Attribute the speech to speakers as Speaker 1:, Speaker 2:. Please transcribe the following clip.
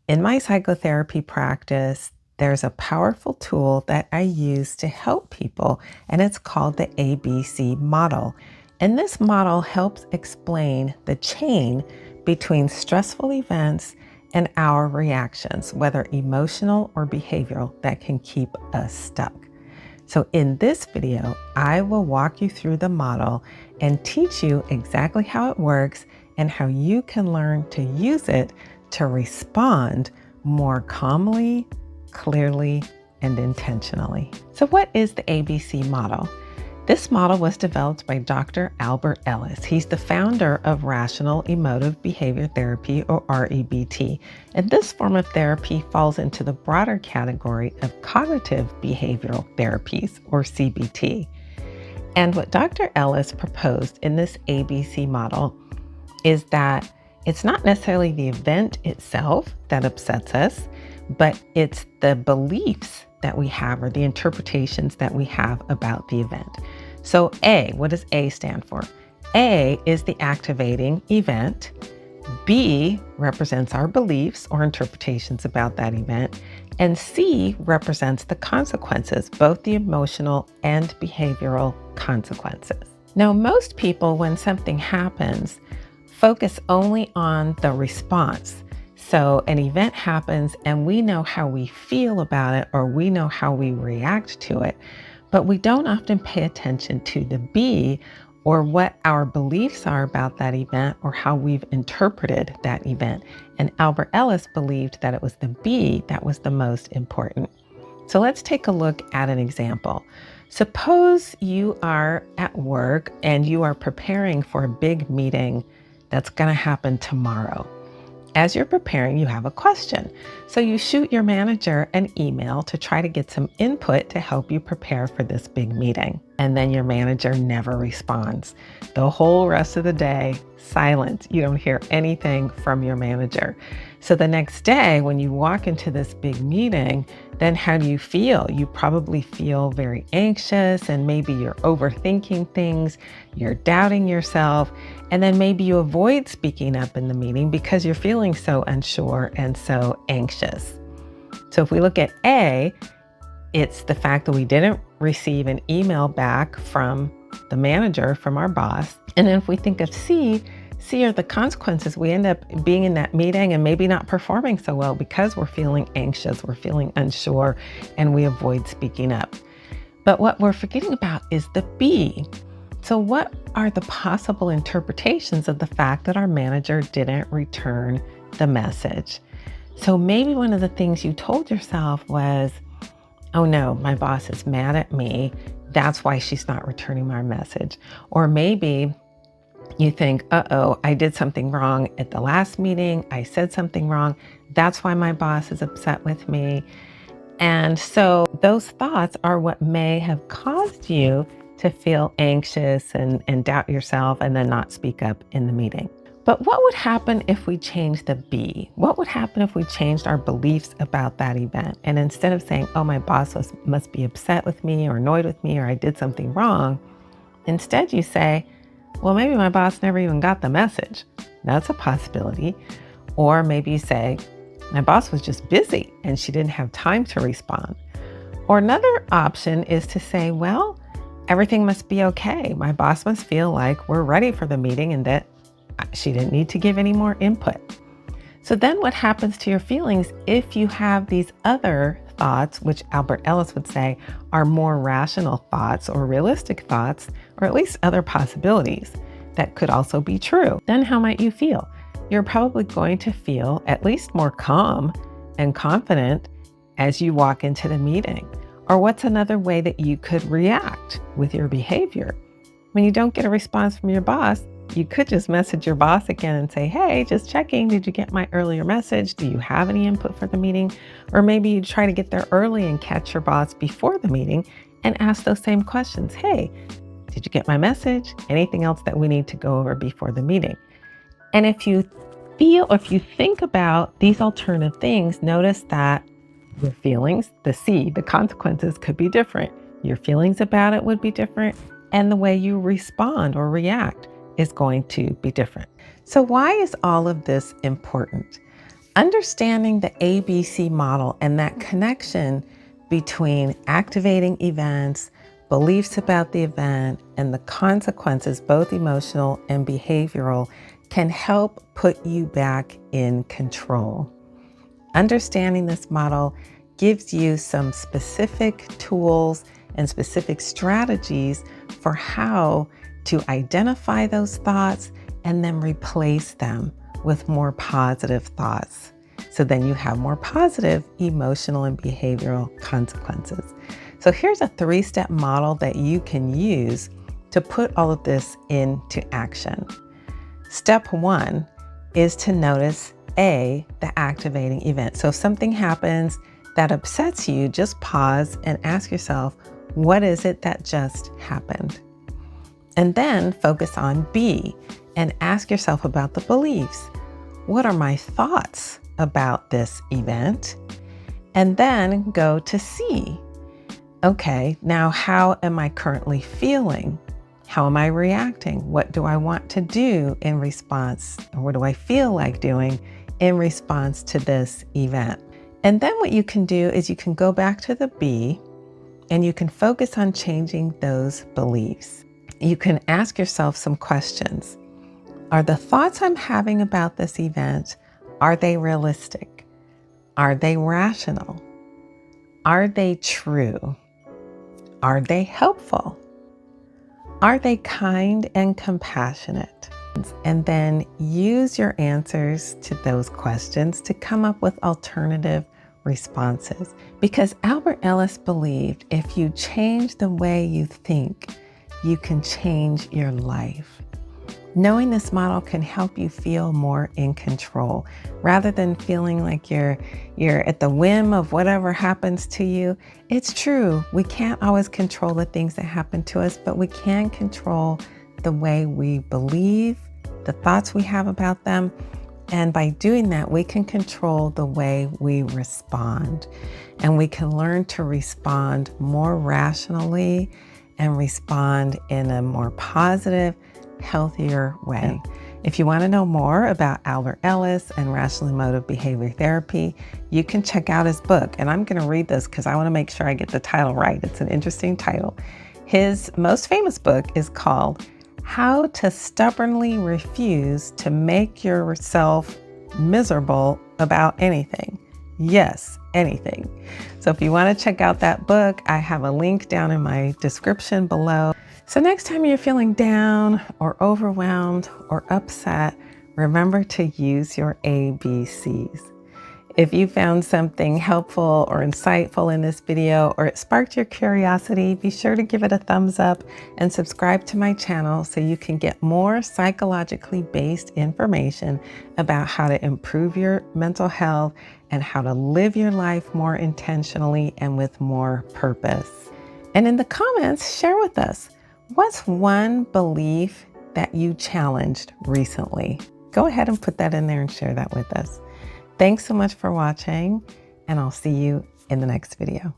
Speaker 1: In my psychotherapy practice, there's a powerful tool that I use to help people, and it's called the ABC Model. And this model helps explain the chain between stressful events and our reactions, whether emotional or behavioral, that can keep us stuck. So in this video, I will walk you through the model and teach you exactly how it works and how you can learn to use it to respond more calmly, clearly, and intentionally. So what is the ABC model? This model was developed by Dr. Albert Ellis. He's the founder of Rational Emotive Behavior Therapy, or REBT. And this form of therapy falls into the broader category of cognitive behavioral therapies, or CBT. And what Dr. Ellis proposed in this ABC model is that it's not necessarily the event itself that upsets us, but it's the beliefs that we have or the interpretations that we have about the event. So A, what does A stand for? A is the activating event. B represents our beliefs or interpretations about that event. And C represents the consequences, both the emotional and behavioral consequences. Now, most people, when something happens, focus only on the response. So an event happens and we know how we feel about it, or we know how we react to it, but we don't often pay attention to the B, or what our beliefs are about that event, or how we've interpreted that event. And Albert Ellis believed that it was the B that was the most important. So let's take a look at an example. Suppose you are at work and you are preparing for a big meeting that's going to happen tomorrow. As you're preparing, you have a question. So you shoot your manager an email to try to get some input to help you prepare for this big meeting. And then your manager never responds. The whole rest of the day, silence. You don't hear anything from your manager. So the next day, when you walk into this big meeting, then how do you feel? You probably feel very anxious, and maybe you're overthinking things, you're doubting yourself, and then maybe you avoid speaking up in the meeting because you're feeling so unsure and so anxious. So if we look at A, it's the fact that we didn't receive an email back from the manager, from our boss. And then if we think of C are the consequences. We end up being in that meeting and maybe not performing so well because we're feeling anxious, we're feeling unsure, and we avoid speaking up. But what we're forgetting about is the B. So what are the possible interpretations of the fact that our manager didn't return the message? So maybe one of the things you told yourself was, oh no, my boss is mad at me. That's why she's not returning my message. Or maybe you think, uh-oh, I did something wrong at the last meeting. I said something wrong. That's why my boss is upset with me. And so those thoughts are what may have caused you to feel anxious and doubt yourself and then not speak up in the meeting. But what would happen if we changed the B? What would happen if we changed our beliefs about that event? And instead of saying, oh, my boss must be upset with me or annoyed with me, or I did something wrong, instead you say, well, maybe my boss never even got the message. That's a possibility. Or maybe you say, my boss was just busy and she didn't have time to respond. Or another option is to say, well, everything must be okay. My boss must feel like we're ready for the meeting and that she didn't need to give any more input. So then what happens to your feelings if you have these other thoughts, which Albert Ellis would say are more rational thoughts or realistic thoughts, or at least other possibilities that could also be true? Then how might you feel? You're probably going to feel at least more calm and confident as you walk into the meeting. Or what's another way that you could react with your behavior? When you don't get a response from your boss, you could just message your boss again and say, hey, just checking. Did you get my earlier message? Do you have any input for the meeting? Or maybe you try to get there early and catch your boss before the meeting and ask those same questions. Hey, did you get my message? Anything else that we need to go over before the meeting? And if you think about these alternative things, notice that your feelings, the C, the consequences could be different. Your feelings about it would be different, and the way you respond or react is going to be different. So why is all of this important? Understanding the ABC model and that connection between activating events, beliefs about the event, and the consequences, both emotional and behavioral, can help put you back in control. Understanding this model gives you some specific tools and specific strategies for how to identify those thoughts and then replace them with more positive thoughts. So then you have more positive emotional and behavioral consequences. So here's a 3-step model that you can use to put all of this into action. Step 1 is to notice the activating event. So if something happens that upsets you, just pause and ask yourself, what is it that just happened? And then focus on B and ask yourself about the beliefs. What are my thoughts about this event? And then go to C. Okay, now how am I currently feeling? How am I reacting? What do I want to do in response? Or what do I feel like doing in response to this event? And then what you can do is you can go back to the B and you can focus on changing those beliefs. You can ask yourself some questions. Are the thoughts I'm having about this event, are they realistic? Are they rational? Are they true? Are they helpful? Are they kind and compassionate? And then use your answers to those questions to come up with alternative responses. Because Albert Ellis believed if you change the way you think, you can change your life. Knowing this model can help you feel more in control rather than feeling like you're at the whim of whatever happens to you. It's true, we can't always control the things that happen to us, but we can control the way we believe, the thoughts we have about them. And by doing that, we can control the way we respond. And we can learn to respond more rationally and respond in a more positive, healthier way. If you want to know more about Albert Ellis and Rational Emotive Behavior Therapy, you can check out his book. And I'm going to read this because I want to make sure I get the title right. It's an interesting title. His most famous book is called How to Stubbornly Refuse to Make Yourself Miserable About Anything. Yes, anything. So if you want to check out that book, I have a link down in my description below. So next time you're feeling down or overwhelmed or upset, remember to use your ABCs. If you found something helpful or insightful in this video or it sparked your curiosity, be sure to give it a thumbs up and subscribe to my channel so you can get more psychologically based information about how to improve your mental health and how to live your life more intentionally and with more purpose. And in the comments, share with us, what's one belief that you challenged recently? Go ahead and put that in there and share that with us. Thanks so much for watching, and I'll see you in the next video.